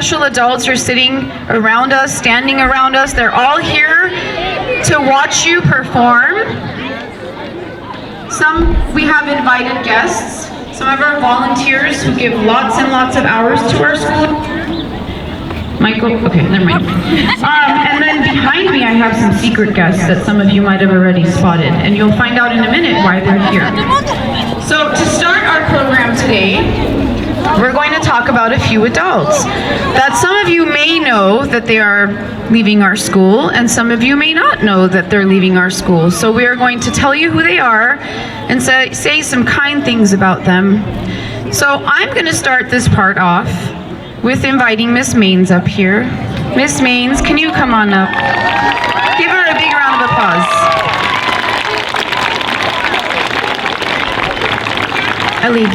special adults are sitting around us, standing around us. They're all here to watch you perform. We have invited guests. Some of our volunteers who give lots and lots of hours to our school. Michael, okay, never mind. And then behind me I have some secret guests that some of you might have already spotted, and you'll find out in a minute why they're here. So to start our program today, we're going to talk about a few adults that some of you may know that they are leaving our school, and some of you may not know that they're leaving our school. So we are going to tell you who they are and say some kind things about them. So I'm going to start this part off with inviting Miss Maines up here. Miss Maines, can you come on up? Give her a big round of applause. Ali.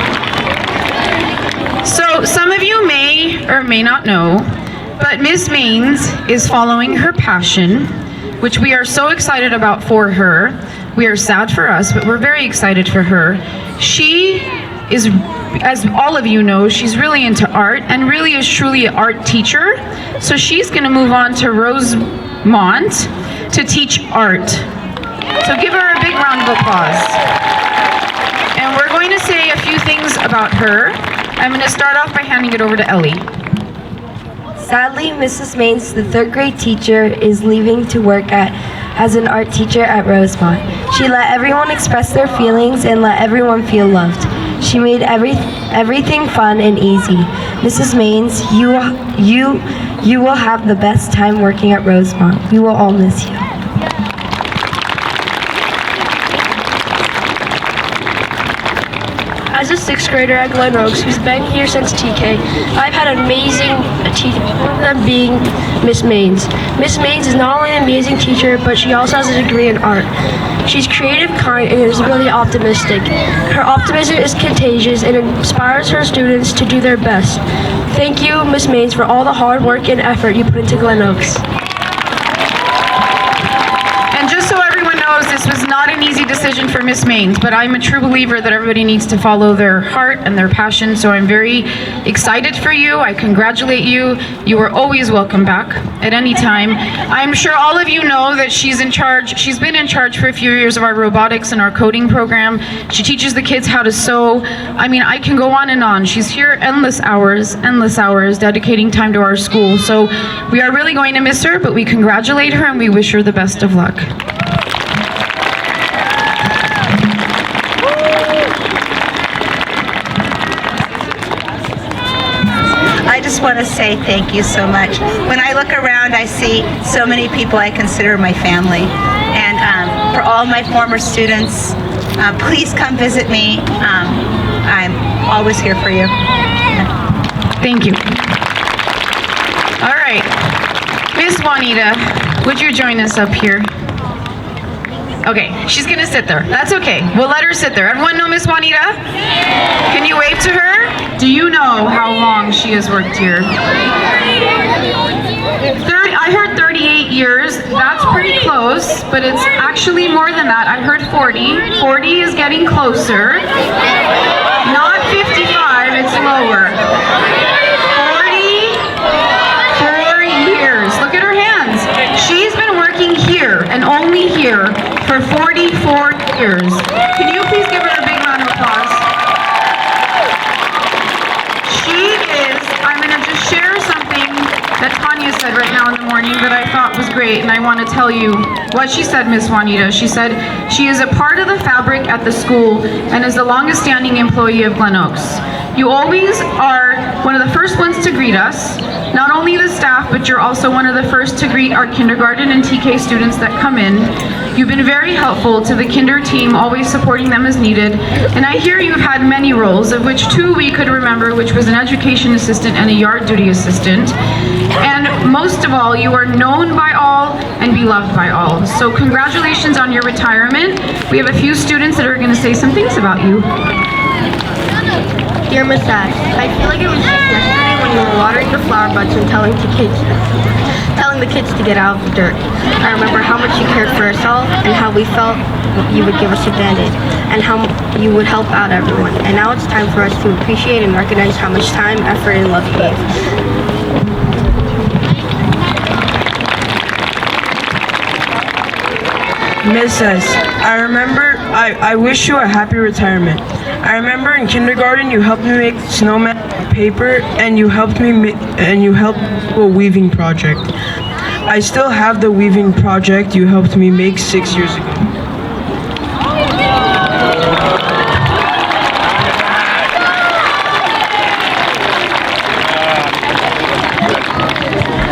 So some of you may or may not know, but Miss Maines is following her passion, which we are so excited about for her. We are sad for us, but we're very excited for her. She is, as all of you know, she's really into art and really is truly an art teacher. So she's going to move on to Rosemont to teach art. So give her a big round of applause. And we're going to say a few things about her. I'm going to start off by handing it over to Ellie. Sadly, Mrs. Maines, the third grade teacher, is leaving to work as an art teacher at Rosemont. She let everyone express their feelings and let everyone feel loved. She made everything fun and easy. Mrs. Maines, you will have the best time working at Rosemont. We will all miss you. As a sixth grader at Glen Oaks, who's been here since TK, I've had an amazing teacher, one of them being Miss Maines. Miss Maines is not only an amazing teacher, but she also has a degree in art. She's creative, kind, and is really optimistic. Her optimism is contagious and inspires her students to do their best. Thank you, Miss Maines, for all the hard work and effort you put into Glen Oaks. And just so everyone knows, this was not an easy decision for Miss Maines, but I'm a true believer that everybody needs to follow their heart and their passion, so I'm very excited for you. I congratulate you. You are always welcome back at any time. I'm sure all of you know that she's in charge. She's been in charge for a few years of our robotics and our coding program. She teaches the kids how to sew. I mean, I can go on and on. She's here endless hours, dedicating time to our school. So we are really going to miss her, but we congratulate her and we wish her the best of luck. I just want to say thank you so much. When I look around, I see so many people I consider my family. And for all my former students, please come visit me. I'm always here for you. Thank you. All right. Miss Juanita, would you join us up here? Okay, she's gonna sit there. That's okay. We'll let her sit there. Everyone know Miss Juanita? Can you wave to her? Do you know how long she has worked here? I heard 38 years. That's pretty close, but it's actually more than that. I heard 40. 40 is getting closer. Not 55, it's lower. 44 years. Look at her hands. She's been working here and only here for 44 years. Can you please give her a big round of applause? I'm going to just share something that Tanya said right now in the morning that I thought was great, and I want to tell you what she said, Miss Juanita. She said she is a part of the fabric at the school and is the longest standing employee of Glen Oaks. You always are one of the first ones to greet us, not only the staff, but you're also one of the first to greet our kindergarten and TK students that come in. You've been very helpful to the kinder team, always supporting them as needed. And I hear you've had many roles, of which 2 we could remember, which was an education assistant and a yard duty assistant. And most of all, you are known by all and beloved by all. So congratulations on your retirement. We have a few students that are going to say some things about you. Dear Miss Ash, I feel like it was just yesterday when you were watering the flower buds and telling the kids to get out of the dirt. I remember how much you cared for yourself and how we felt you would give us a Band-Aid and how you would help out everyone. And now it's time for us to appreciate and recognize how much time, effort, and love you gave. Mrs. I wish you a happy retirement. I remember in kindergarten you helped me make snowman paper and you helped a weaving project. I still have the weaving project you helped me make 6 years ago.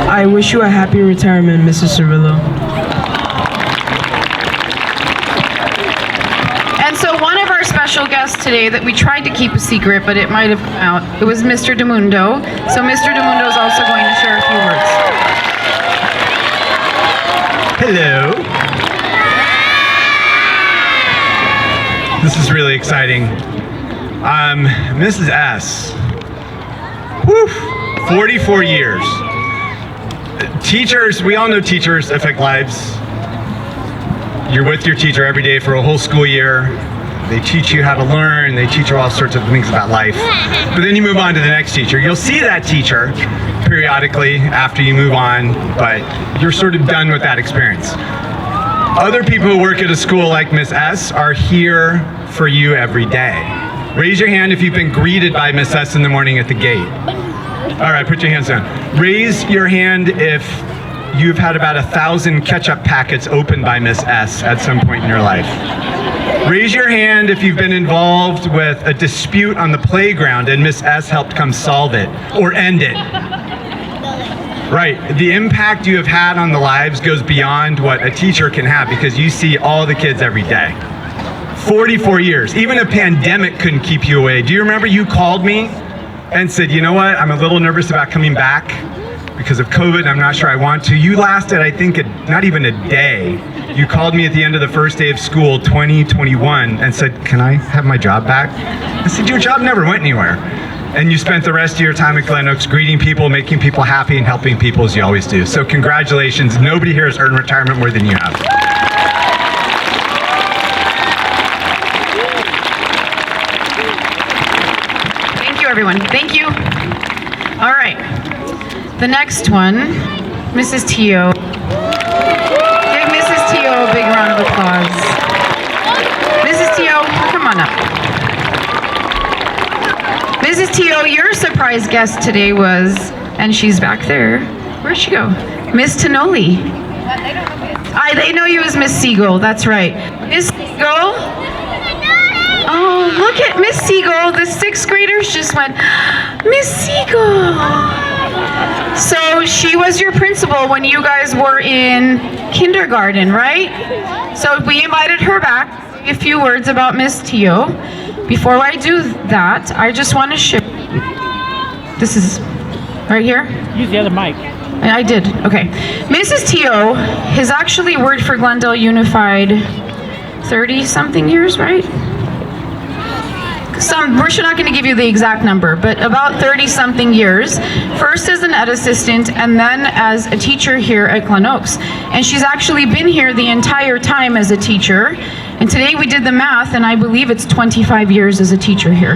I wish you a happy retirement, Mrs. Cirillo. And so one of our special guests today that we tried to keep a secret, but it might have come out, it was Mr. DeMundo. So Mr. DeMundo is also going to share a few words. Hello. This is really exciting. Mrs. S. Whew, 44 years. Teachers, we all know teachers affect lives. You're with your teacher every day for a whole school year. They teach you how to learn. They teach you all sorts of things about life. But then you move on to the next teacher. You'll see that teacher periodically after you move on, but you're sort of done with that experience. Other people who work at a school like Miss S are here for you every day. Raise your hand if you've been greeted by Miss S in the morning at the gate. All right, put your hands down. Raise your hand if you've had about 1,000 ketchup packets opened by Miss S at some point in your life. Raise your hand if you've been involved with a dispute on the playground and Miss S helped come solve it or end it. Right, the impact you have had on the lives goes beyond what a teacher can have because you see all the kids every day. 44 years, even a pandemic couldn't keep you away. Do you remember you called me and said, you know what, I'm a little nervous about coming back because of COVID, I'm not sure I want to. You lasted, I think, not even a day. You called me at the end of the first day of school, 2021, and said, can I have my job back? I said, your job never went anywhere. And you spent the rest of your time at Glen Oaks greeting people, making people happy, and helping people as you always do. So congratulations, nobody here has earned retirement more than you have. Everyone. Thank you. All right. The next one, Mrs. Teo. Give Mrs. Teo a big round of applause. Mrs. Teo, come on up. Mrs. Teo, your surprise guest today was, and she's back there. Where'd she go? Miss Tonoli. They know you as Miss Siegel. That's right. Miss Siegel. Oh, look at Miss Siegel. The 6th graders just went, Miss Siegel. So she was your principal when you guys were in kindergarten, right? So we invited her back. A few words about Miss Teo. Before I do that, I just want to share. This is right here? Use the other mic. I did. Okay. Mrs. Teo has actually worked for Glendale Unified 30-something years, right? We're not going to give you the exact number, but about 30-something years. First as an ed assistant and then as a teacher here at Glen Oaks. And she's actually been here the entire time as a teacher. And today we did the math, and I believe it's 25 years as a teacher here.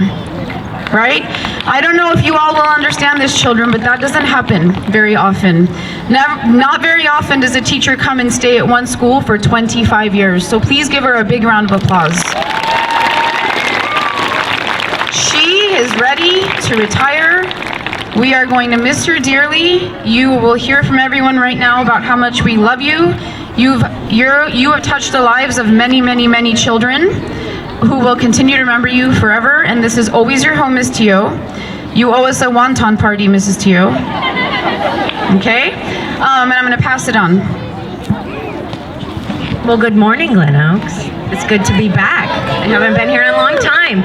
Right? I don't know if you all will understand this, children, but that doesn't happen very often. Not very often does a teacher come and stay at one school for 25 years. So please give her a big round of applause. Is ready to retire. We are going to miss her dearly. You will hear from everyone right now about how much we love you. You have touched the lives of many, many, many children who will continue to remember you forever. And this is always your home, Miss Teo. You owe us a wonton party, Mrs. Teo. Okay? And I'm going to pass it on. Well, good morning, Glen Oaks. It's good to be back. I haven't been here in a long time.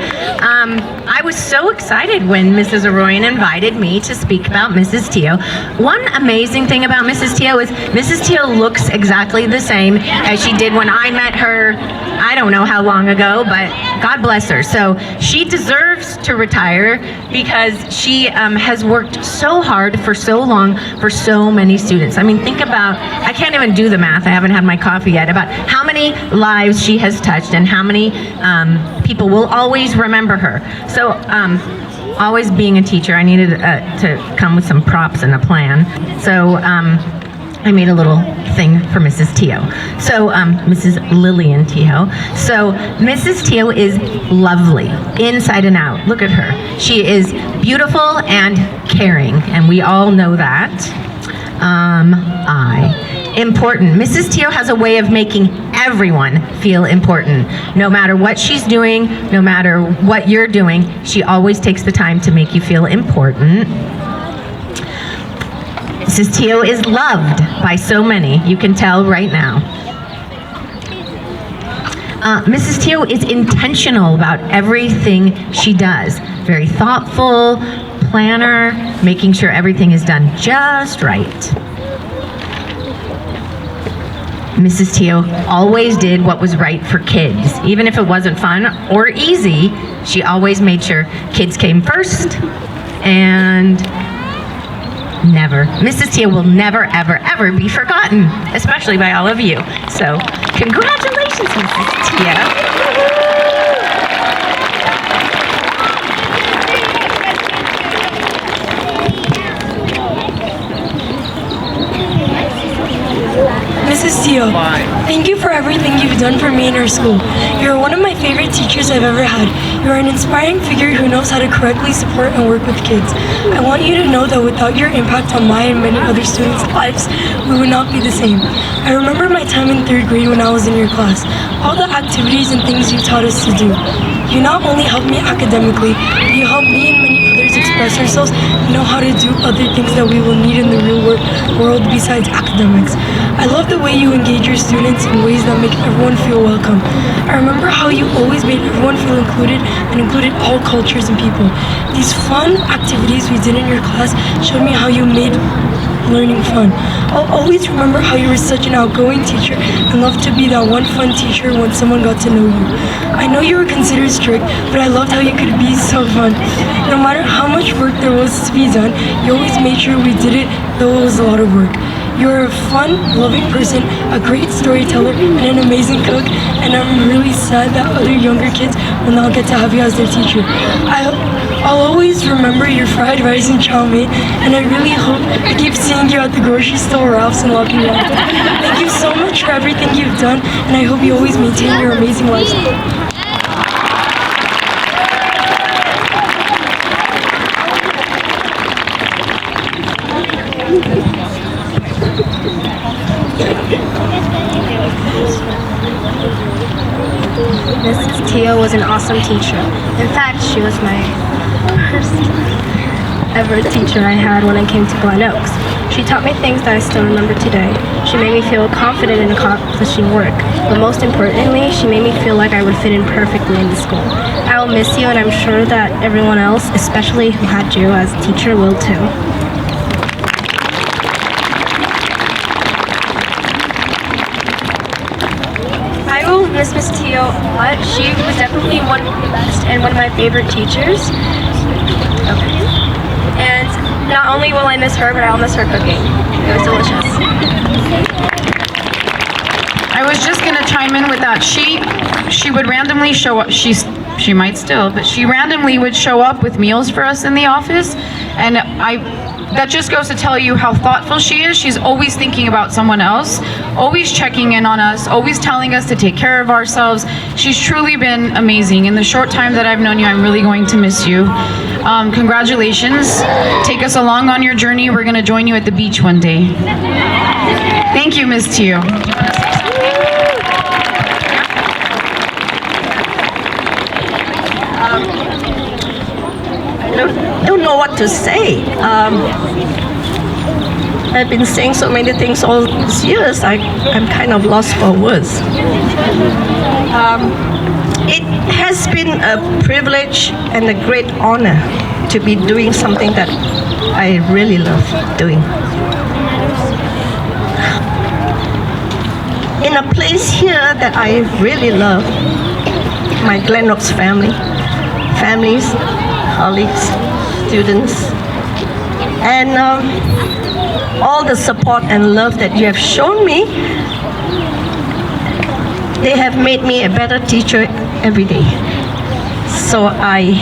I was so excited when Mrs. Arroyan invited me to speak about Mrs. Teo. One amazing thing about Mrs. Teo is Mrs. Teo looks exactly the same as she did when I met her, I don't know how long ago, but God bless her. So she deserves to retire because she has worked so hard for so long for so many students. I mean, think about, I can't even do the math, I haven't had my coffee yet, about how many lives she has touched and how many people will always remember her. So always being a teacher, I needed to come with some props and a plan. So I made a little thing for Mrs. Teo. So, Mrs. Lillian Teo. So, Mrs. Teo is lovely, inside and out. Look at her. She is beautiful and caring, and we all know that. Important. Mrs. Teo has a way of making everyone feel important. No matter what she's doing, no matter what you're doing, she always takes the time to make you feel important. Mrs. Teo is loved by so many. You can tell right now. Mrs. Teo is intentional about everything she does. Very thoughtful, planner, making sure everything is done just right. Mrs. Teo always did what was right for kids. Even if it wasn't fun or easy, she always made sure kids came first and never. Mrs. Teo will never, ever, ever be forgotten, especially by all of you. So, congratulations, Mrs. Teo. Mrs. Teo, thank you for everything you've done for me in our school. You're one of my favorite teachers I've ever had. You're an inspiring figure who knows how to correctly support and work with kids. I want you to know that without your impact on my and many other students' lives, we would not be the same. I remember my time in 3rd grade when I was in your class, all the activities and things you taught us to do. You not only helped me academically, but you helped me and many others express ourselves and know how to do other things that we will need in the real world besides academics. I love the way you engage your students in ways that make everyone feel welcome. I remember how you always made everyone feel included and included all cultures and people. These fun activities we did in your class showed me how you made learning fun. I'll always remember how you were such an outgoing teacher and loved to be that one fun teacher when someone got to know you. I know you were considered strict, but I loved how you could be so fun. No matter how much work there was to be done, you always made sure we did it, though it was a lot of work. You're a fun, loving person, a great storyteller, and an amazing cook, and I'm really sad that other younger kids will not get to have you as their teacher. I'll always remember your fried rice and chow mein, and I really hope I keep seeing you at the grocery store, Ralph's, and Lucky Land. Thank you so much for everything you've done, and I hope you always maintain your amazing lifestyle. Mrs. Teo was an awesome teacher. In fact, she was my first ever teacher I had when I came to Glen Oaks. She taught me things that I still remember today. She made me feel confident in accomplishing work, but most importantly, she made me feel like I would fit in perfectly in the school. I will miss you, and I'm sure that everyone else, especially who had you as a teacher, will too. Miss Teo a lot. She was definitely one of the best and one of my favorite teachers. Okay. And not only will I miss her, but I'll miss her cooking. It was delicious. I was just gonna chime in with that. She would randomly show up. She might still, but she randomly would show up with meals for us in the office, and that just goes to tell you how thoughtful she is. She's always thinking about someone else, always checking in on us, always telling us to take care of ourselves. She's truly been amazing. In the short time that I've known you, I'm really going to miss you. Congratulations. Take us along on your journey. We're going to join you at the beach one day. Thank you, Ms. Teo. Don't know what to say. I've been saying so many things all these years, I'm kind of lost for words. It has been a privilege and a great honor to be doing something that I really love doing. In a place here that I really love, my Glen Oaks families, colleagues, students, and all the support and love that you have shown me, they have made me a better teacher every day. So I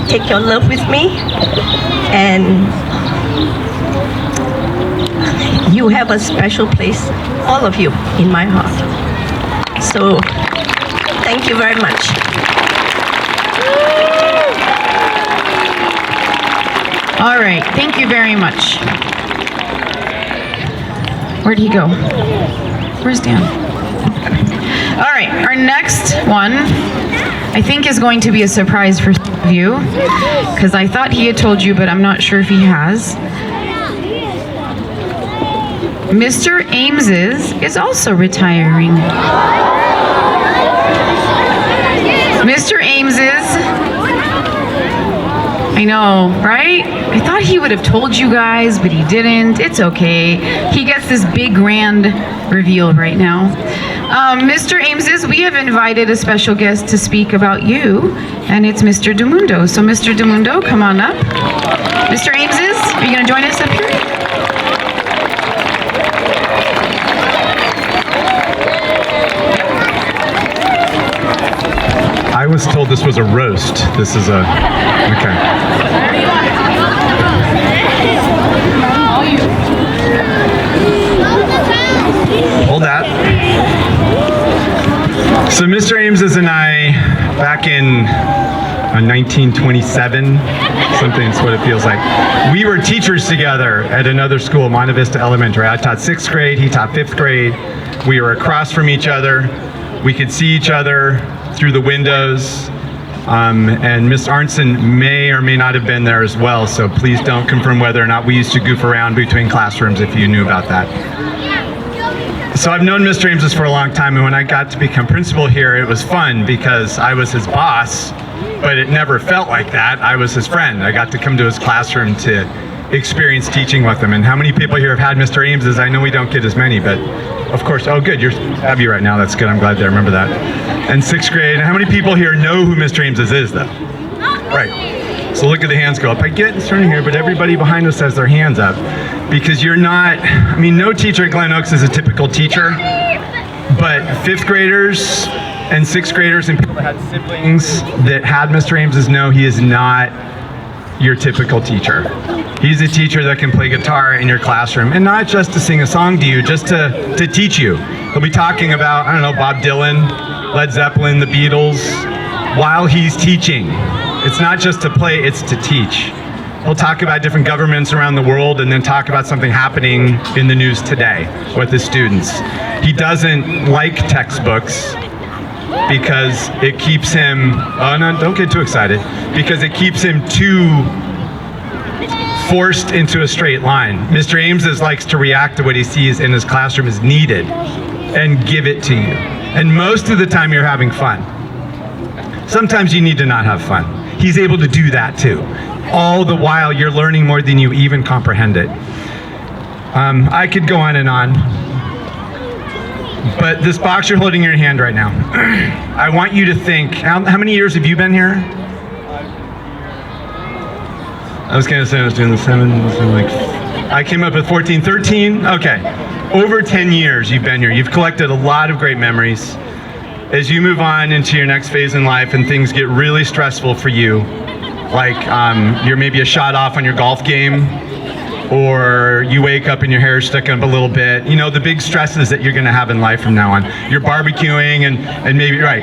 take your love with me, and you you have a special place, all of you, in my heart. So, thank you very much. All right, thank you very much. Where'd he go? Where's Dan? All right, our next one, I think is going to be a surprise for some of you, because I thought he had told you, but I'm not sure if he has. Mr. Ames's is also retiring. Mr. Ames's, I know, right? I thought he would have told you guys, but he didn't. It's okay. He gets this big grand reveal right now. Mr. Ames's, we have invited a special guest to speak about you, and it's Mr. DeMundo. So Mr. DeMundo, come on up. Mr. Ames's, are you gonna join us up here? I was told this was a roast. This is a, okay. Hold that. So Mr. Ames's and I, back in 1927, something's what it feels like. We were teachers together at another school, Monte Vista Elementary. I taught 6th grade, he taught 5th grade. We were across from each other. We could see each other through the windows. And Miss Arnson may or may not have been there as well, so please don't confirm whether or not we used to goof around between classrooms if you knew about that. So I've known Mr. Ames's for a long time, and when I got to become principal here, it was fun because I was his boss, but it never felt like that. I was his friend. I got to come to his classroom to experience teaching with him. And how many people here have had Mr. Ames's? I know we don't get as many, but of course, oh good, you're happy right now, that's good, I'm glad they remember that. And 6th grade, how many people here know who Mr. Ames's is though? Right, so look at the hands go up. I get it's turning here, but everybody behind us has their hands up. Because you're not, I mean, no teacher at Glen Oaks is a typical teacher, but 5th graders and 6th graders and people that had siblings that had Mr. Ames's know he is not your typical teacher. He's a teacher that can play guitar in your classroom, and not just to sing a song to you, just to teach you. He'll be talking about, I don't know, Bob Dylan, Led Zeppelin, the Beatles, while he's teaching. It's not just to play, it's to teach. He'll talk about different governments around the world and then talk about something happening in the news today with his students. He doesn't like textbooks because it keeps him, oh no, don't get too excited, because it keeps him too forced into a straight line. Mr. Ames's likes to react to what he sees in his classroom as needed and give it to you. And most of the time you're having fun. Sometimes you need to not have fun. He's able to do that too. All the while you're learning more than you even comprehend it. I could go on and on. But this box you're holding in your hand right now, I want you to think, how many years have you been here? I was gonna say I was doing the I came up with 14, 13, okay. Over 10 years you've been here. You've collected a lot of great memories. As you move on into your next phase in life and things get really stressful for you, like you're maybe a shot off on your golf game, or you wake up and your hair is sticking up a little bit. You know, the big stresses that you're gonna have in life from now on. You're barbecuing and maybe, right,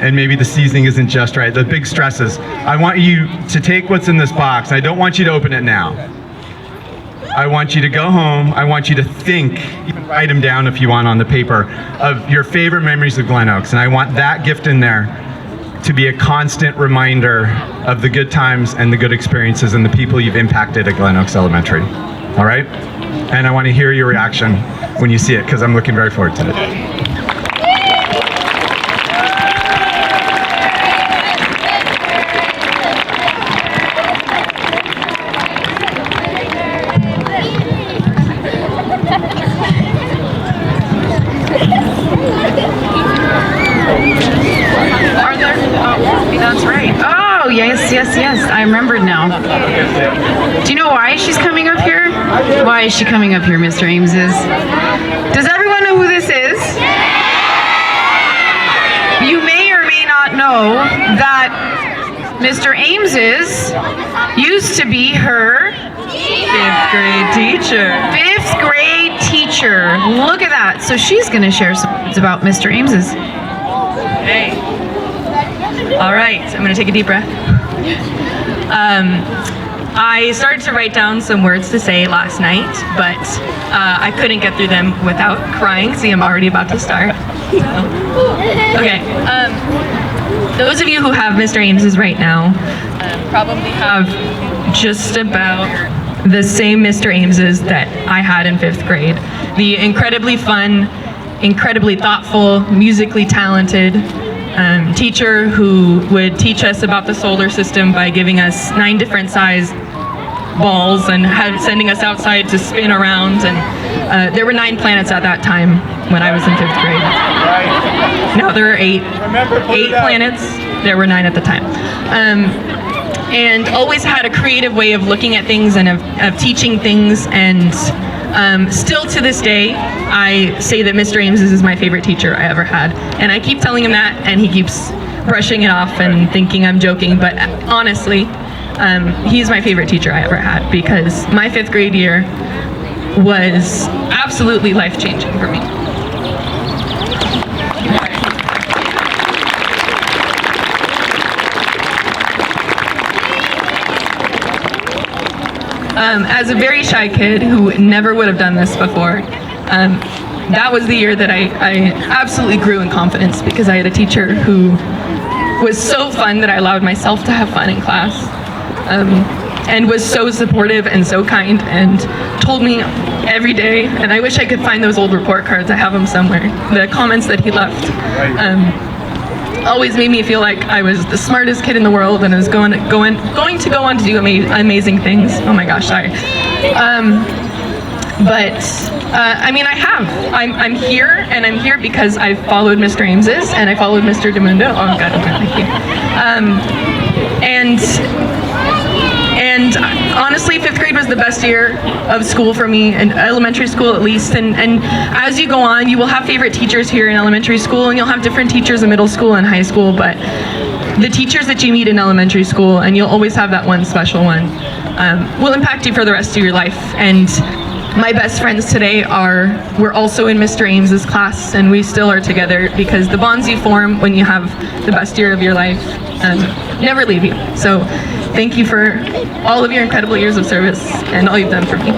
and maybe the seasoning isn't just right. The big stresses. I want you to take what's in this box. I don't want you to open it now. I want you to go home. I want you to think, even write them down if you want on the paper, of your favorite memories of Glen Oaks. And I want that gift in there to be a constant reminder of the good times and the good experiences and the people you've impacted at Glen Oaks Elementary. All right? And I want to hear your reaction when you see it, because I'm looking very forward to it. Yes, I remembered now. Do you know why she's coming up here? Why is she coming up here, Mr. Ames's? Does everyone know who this is? You may or may not know that Mr. Ames's used to be her Fifth grade teacher. Fifth grade teacher. Look at that. So she's going to share some words about Mr. Ames's. Hey. All right, I'm gonna take a deep breath. I started to write down some words to say last night, but I couldn't get through them without crying. See, I'm already about to start. Okay. Those of you who have Mr. Ames's right now probably have just about the same Mr. Ames's that I had in fifth grade. The incredibly fun, incredibly thoughtful, musically talented teacher who would teach us about the solar system by giving us 9 different size balls and sending us outside to spin around. And there were 9 planets at that time when I was in 5th grade. Now there are 8. 8 planets. There were 9 at the time. And always had a creative way of looking at things and of teaching things. And still to this day, I say that Mr. Ames's is my favorite teacher I ever had. And I keep telling him that, and he keeps brushing it off and thinking I'm joking. But honestly, he's my favorite teacher I ever had, because my 5th grade year was absolutely life-changing for me. As a very shy kid who never would have done this before, that was the year that I absolutely grew in confidence, because I had a teacher who was so fun that I allowed myself to have fun in class, and was so supportive and so kind and told me every day, and I wish I could find those old report cards, I have them somewhere, the comments that he left. Always made me feel like I was the smartest kid in the world and was going to go on to do amazing things. Oh my gosh, sorry. I mean, I'm here, and I'm here because I followed Mr. Ames's and I followed Mr. DeMundo. Oh God, thank you. And honestly, 5th grade was the best year of school for me, and elementary school at least. And as you go on, you will have favorite teachers here in elementary school, and you'll have different teachers in middle school and high school. But the teachers that you meet in elementary school, and you'll always have that one special one, will impact you for the rest of your life. And my best friends today we're also in Mr. Ames's class, and we still are together, because the bonds you form when you have the best year of your life never leave you. So thank you for all of your incredible years of service and all you've done for me.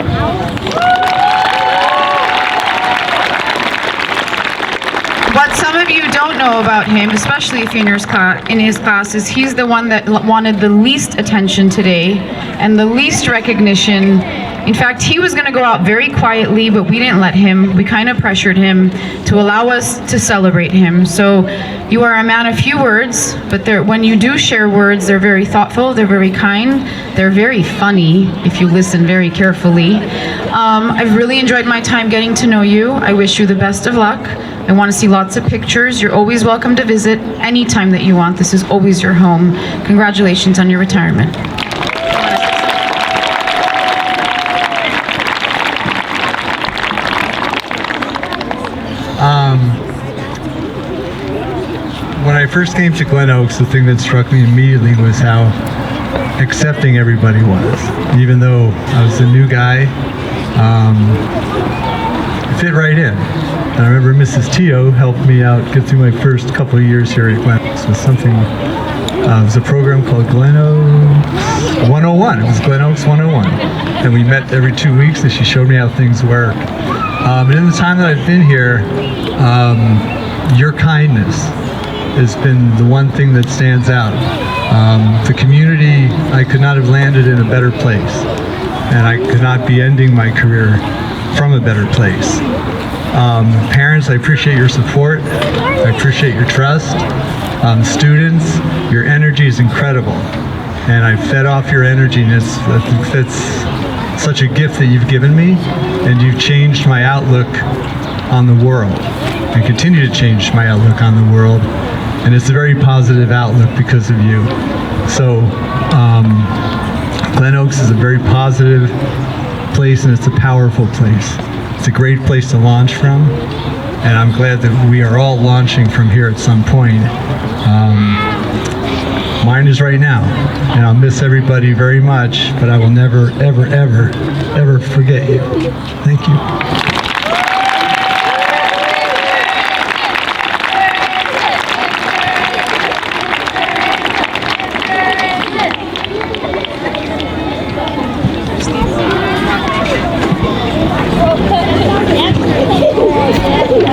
What some of you don't know about him, especially if you're in his class, is he's the one that wanted the least attention today and the least recognition. In fact, he was going to go out very quietly, but we didn't let him. We kind of pressured him to allow us to celebrate him. So you are a man of few words, but when you do share words, they're very thoughtful, they're very kind, they're very funny if you listen very carefully. I've really enjoyed my time getting to know you. I wish you the best of luck. I want to see lots of pictures. You're always welcome to visit anytime that you want. This is always your home. Congratulations on your retirement. When I first came to Glen Oaks, the thing that struck me immediately was how accepting everybody was. Even though I was a new guy, I fit right in. And I remember Mrs. Teo helped me out get through my first couple of years here at Glen Oaks with something. It was a program called Glen Oaks 101. It was Glen Oaks 101. And we met every 2 weeks, and she showed me how things work. And in the time that I've been here, your kindness has been the one thing that stands out. The community, I could not have landed in a better place, and I could not be ending my career from a better place. Parents, I appreciate your support. I appreciate your trust. Students, your energy is incredible, and I fed off your energy, and it's such a gift that you've given me, and you've changed my outlook on the world, and continue to change my outlook on the world. And it's a very positive outlook because of you. So Glen Oaks is a very positive place, and it's a powerful place. It's a great place to launch from, and I'm glad that we are all launching from here at some point. Mine is right now. And I'll miss everybody very much, but I will never, ever, ever, ever forget you. Thank you.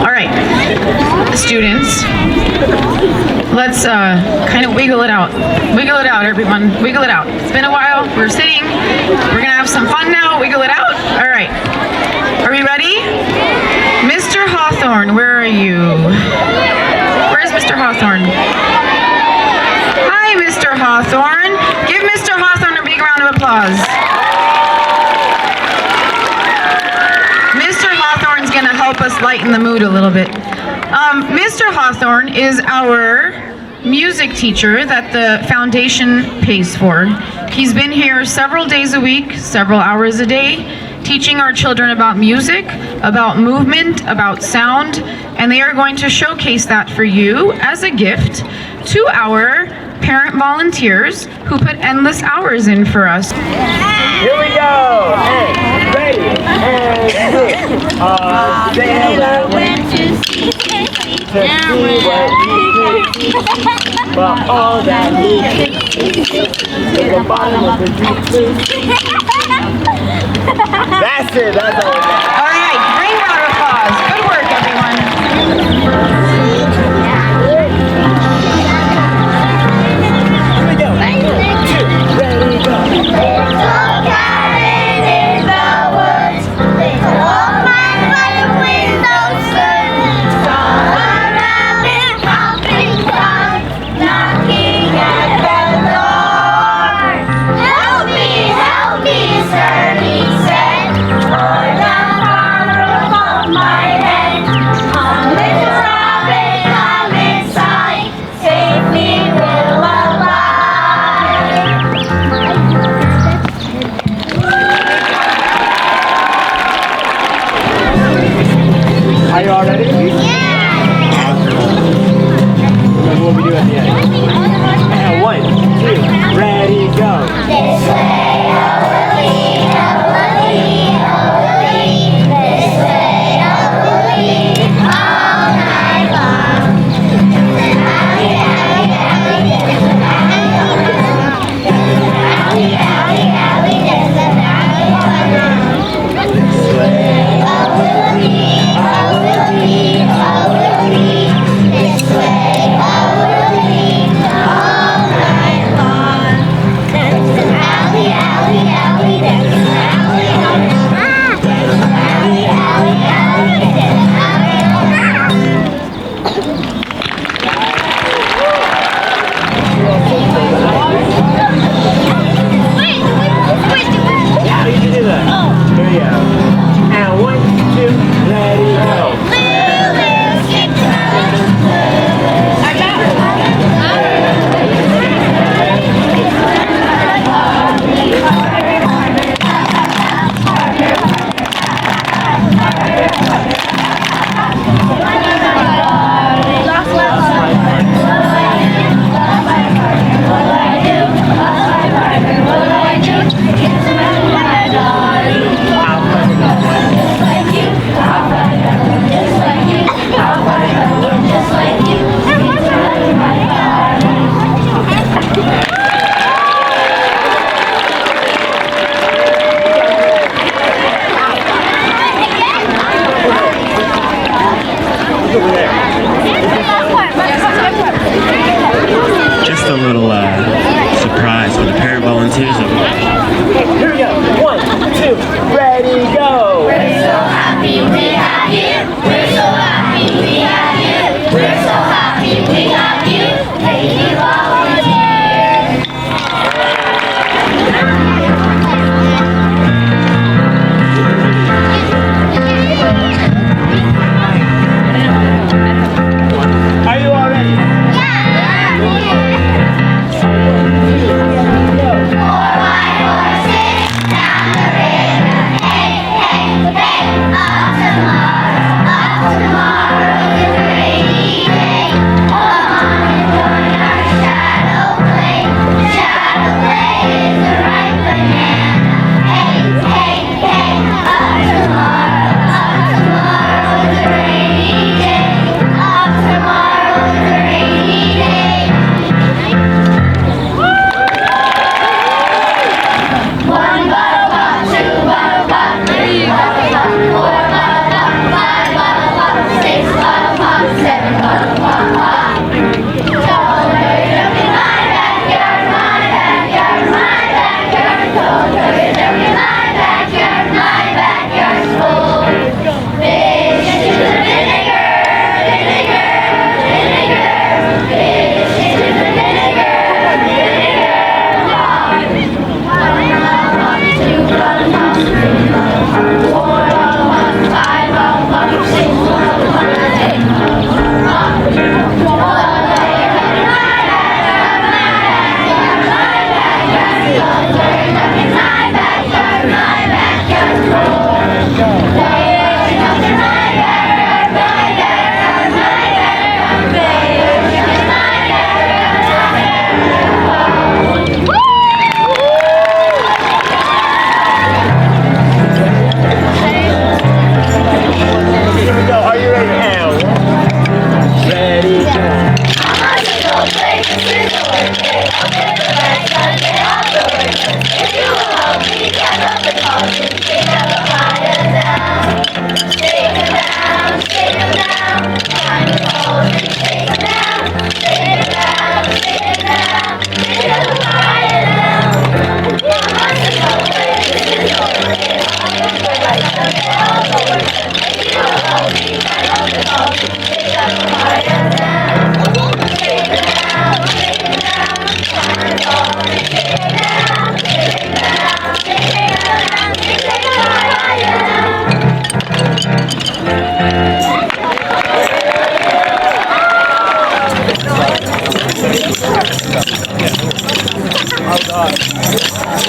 All right, students, let's kind of wiggle it out. Wiggle it out, everyone. Wiggle it out. It's been a while. We're sitting. We're gonna have some fun now. Wiggle it out. All right. Are we ready? Mr. Hawthorne, where are you? Where's Mr. Hawthorne? Hi, Mr. Hawthorne. Give Mr. Hawthorne a big round of applause. Mr. Hawthorne's gonna help us lighten the mood a little bit. Mr. Hawthorne is our music teacher that the foundation pays for. He's been here several days a week, several hours a day, teaching our children about music, about movement, about sound, and they are going to showcase that for you as a gift to our parent volunteers who put endless hours in for us. Here we go. And ready. And Stella went to see what he could see. But all that he could see to the bottom of the deep blue. That's it. That's all. All right, great round of applause. Good work, everyone. Are you all ready? Yeah! That's what we do at the end. And 1, 2, ready, go! This way, this way, all night long. This way. This way,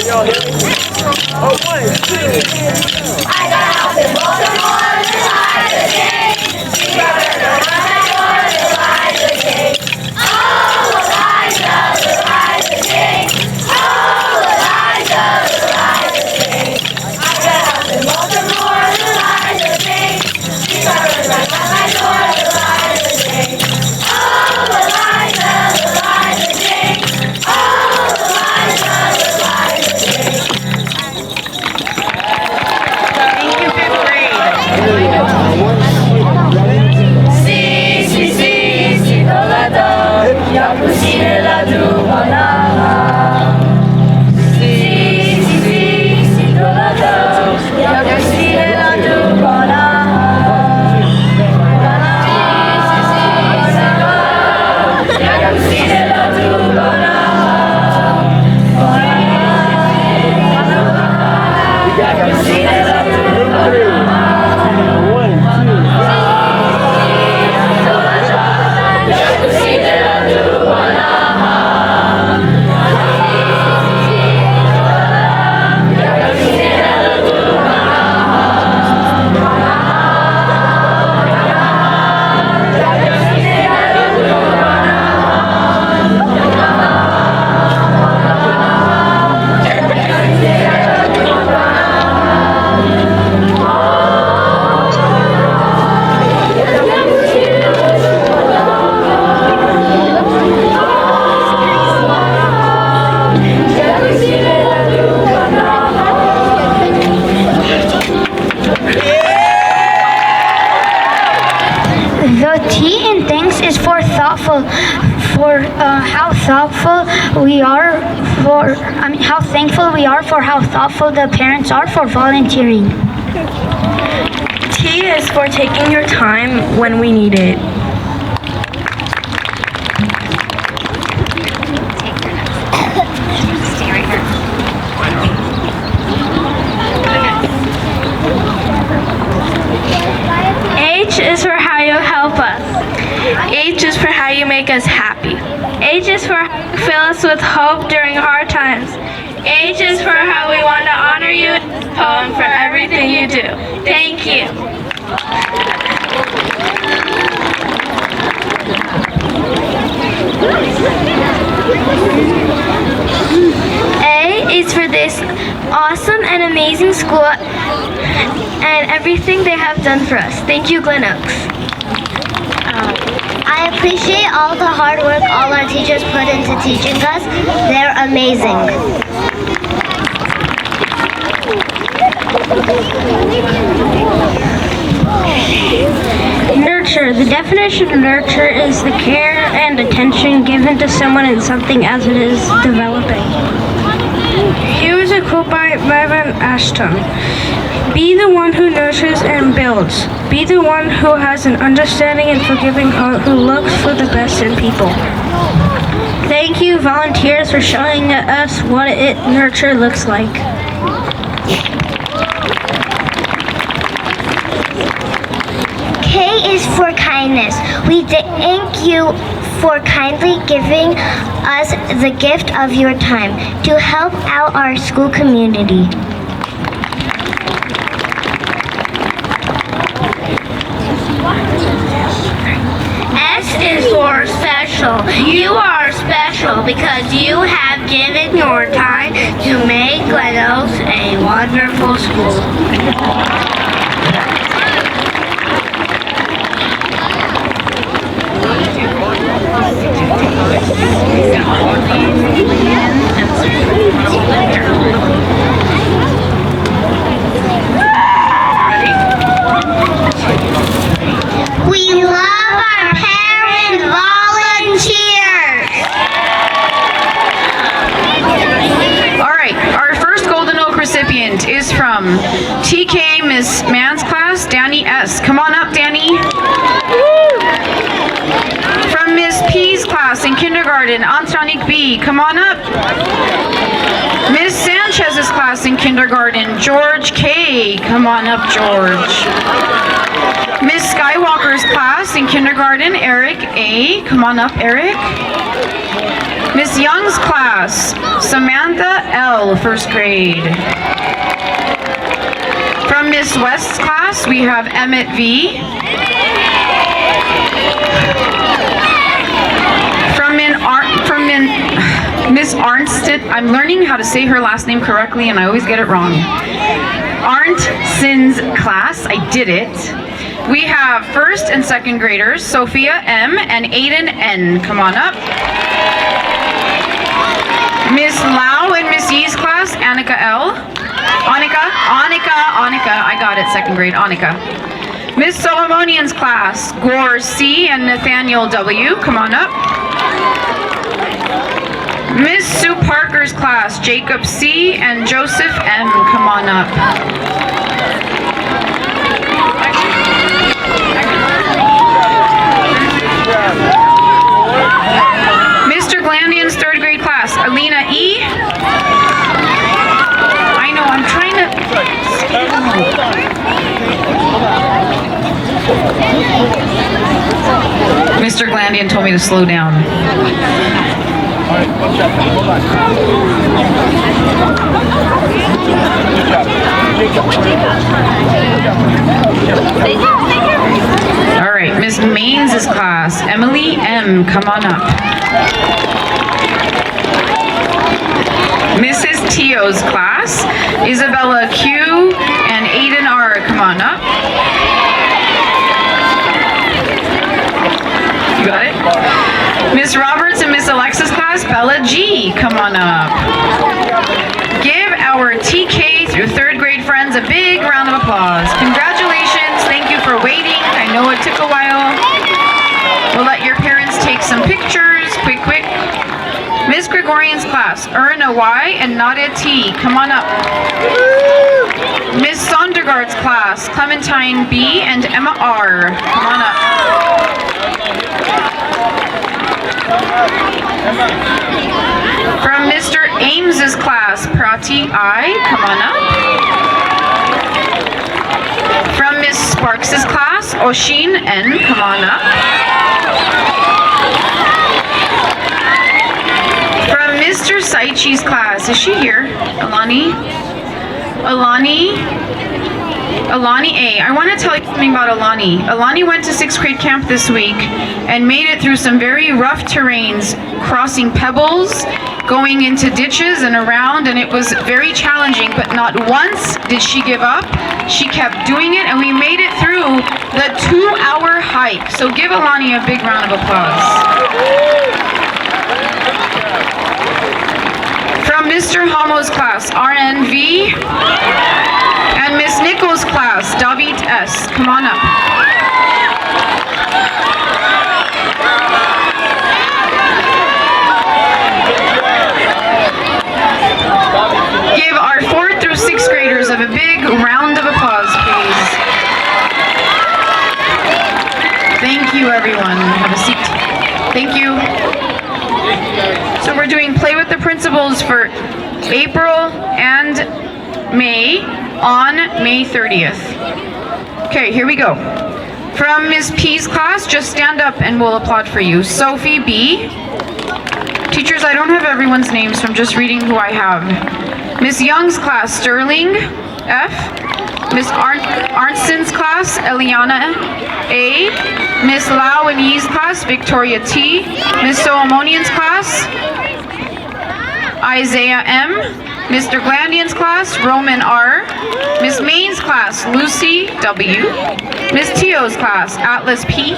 Y'all hear me? Oh, 1, 2. I got a house in Baltimore, the lies of king. Big brother, the lies of king. Oh, Elijah, the lies of king. Oh, Elijah, the lies of king. I got a house in Baltimore, the lies of king. Big brother, right by my door, the lies of king. Oh, Elijah, the lies of king. Oh, Elijah, the lies of king. Thank you, 5th grade. Sí, sí, sí, sí, no la doy, ya pusiste la dubana. Sí, sí, sí, sí, no la doy, ya pusiste la dubana. Sí, sí, sí, sí, no la doy, ya pusiste la dubana. Ya pusiste la dubana. 1, The T in thanks is for thoughtful, for how thoughtful we are for, how thankful we are for how thoughtful the parents are for volunteering. T is for taking your time when we need it. H is for how you help us. H is for how you make us happy. H is for how you fill us with hope during hard times. H is for how we want to honor you in this poem for everything you do. Thank you. A is for this awesome and amazing school and everything they have done for us. Thank you, Glen Oaks. I appreciate all the hard work all our teachers put into teaching us. They're amazing. Nurture. The definition of nurture is the care and attention given to someone and something as it is developing. Here is a quote by Reverend Ashton. Be the one who nurtures and builds. Be the one who has an understanding and forgiving heart, who looks for the best in people. Thank you, volunteers, for showing us what nurture looks like. K is for kindness. We thank you for kindly giving us the gift of your time to help out our school community. S is for special. You are special because you have given your time to make Glen Oaks a wonderful school. We love our parent volunteers. All right, our first Golden Oak recipient is from TK Miss kindergarten, Antranik B, come on up. Miss Sanchez's class in kindergarten, George K, come on up, George. Miss Skywalker's class in kindergarten, Eric A, come on up, Eric. Miss Young's class, Samantha L, first grade. From Miss West's class, we have Emmett V. From Miss Arnsted, I'm learning how to say her last name correctly and I always get it wrong. Arntson's class, I did it. We have first and second graders, Sophia M and Aiden N, come on up. Miss Lau and Miss Yee's class, Annika L. Annika, I got it, second grade, Annika. Miss Solomonian's class, Gore C and Nathaniel W, come on up. Miss Sue Parker's class, Jacob C and Joseph M, come on up. Mr. Glandian's third grade class, Alina E. I know, I'm trying to... Mr. Glandian told me to slow down. All right, Miss Mains's class, Emily M, come on up. Mrs. Tio's class, Isabella Q and Aiden R, come on up. You got it? Miss Roberts and Miss Alexa's class, Bella G, come on up. Give our TK through third grade friends a big round of applause. Congratulations, thank you for waiting. I know it took a while. We'll let your parents take some pictures, quick. Miss Gregorian's class, Erna Y and Nadia T, come on up. Miss Sondergaard's class, Clementine B and Emma R, come on up. From Mr. Ames's class, Prati I, come on up. From Miss Sparks's class, Oshin N, come on up. From Mr. Saichi's class, is she here? Alani A. I want to tell you something about Alani. Alani went to 6th grade camp this week and made it through some very rough terrains, crossing pebbles, going into ditches and around, and it was very challenging, but not once did she give up. She kept doing it, and we made it through the 2-hour hike. So give Alani a big round of applause. From Mr. Hamo's class, RNV, and Miss Nichols' class, David S. Come on up. Give our 4th through 6th graders a big round of applause, please. Thank you, everyone. Have a seat. Thank you. So we're doing Play with the Principals for April and May on May 30th. Okay, here we go. From Ms. P's class, just stand up and we'll applaud for you. Sophie B. Teachers, I don't have everyone's names, so I'm just reading who I have. Miss Young's class, Sterling F. Miss Arnston's class, Eliana A. Miss Lau and Yee's class, Victoria T. Miss Solomonian's class, Isaiah M. Mr. Glandian's class, Roman R. Miss Main's class, Lucy W. Miss Tio's class, Atlas P.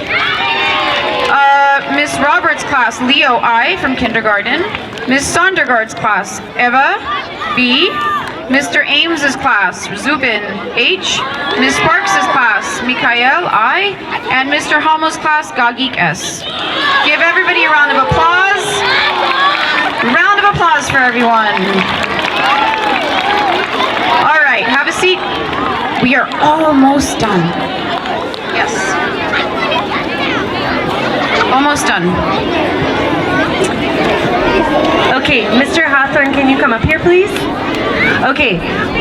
Miss Roberts' class, Leo I from kindergarten. Miss Sondergaard's class, Eva B. Mr. Ames's class, Zubin H. Miss Sparks's class, Mikael I. And Mr. Hamo's class, Gagik S. Give everybody a round of applause. Round of applause for everyone. All right, have a seat. We are almost done. Yes. Almost done. Okay, Mr. Hawthorne, can you come up here, please? Okay,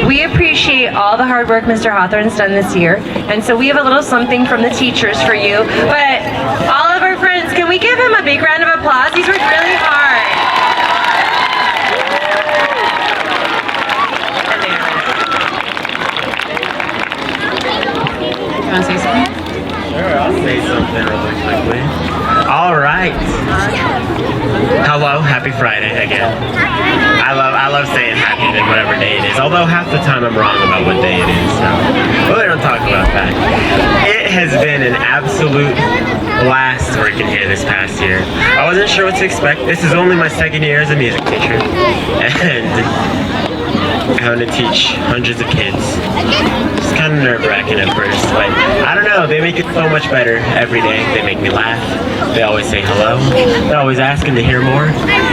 we appreciate all the hard work Mr. Hawthorne's done this year, and so we have a little something from the teachers for you. But all of our friends, can we give him a big round of applause? He's worked really hard. You want to say something? Sure, I'll say something really quickly. All right. Hello, happy Friday again. I love saying happy than whatever day it is. Although half the time I'm wrong about what day it is. So we don't talk about that. It has been an absolute blast working here this past year. I wasn't sure what to expect. This is only my second year as a music teacher, and having to teach hundreds of kids. It's kind of nerve-wracking at first, but I don't know, they make it so much better every day. They make me laugh. They always say hello. They're always asking to hear more.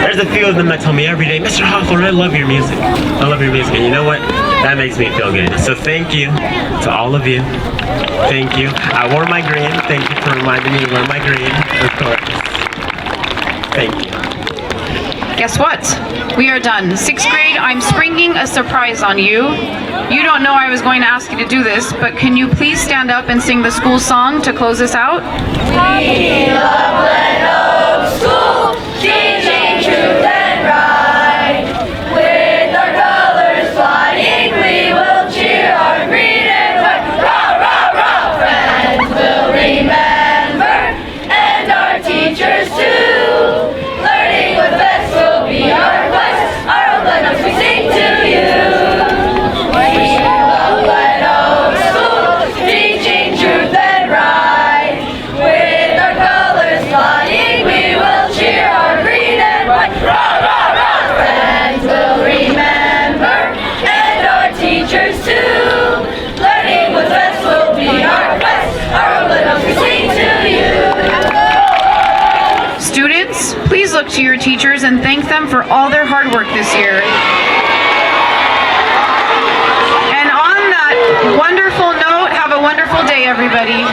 There's a few of them that tell me every day, Mr. Hawthorne, I love your music. I love your music. And you know what? That makes me feel good. So thank you to all of you. Thank you. I wore my green. Thank you for reminding me to wear my green, of course. Thank you. Guess what? We are done. 6th grade, I'm springing a surprise on you. You don't know I was going to ask you to do this, but can you please stand up and sing the school song to close this out? We love Glen Oaks School, teaching truth and right. With our colors flying, we will cheer our green and white. Rah, rah, rah, friends will remember, and our teachers too. Learning with us will be our quest, our own Glen Oaks we sing to you. We love Glen Oaks School, teaching truth and right. With our colors flying, we will cheer our green and white. Rah, rah, rah, friends will remember, and our teachers too. Learning with us will be our quest, our own Glen Oaks we sing to you. Students, please look to your teachers and thank them for all their hard work this year. And on that wonderful note, have a wonderful day, everybody.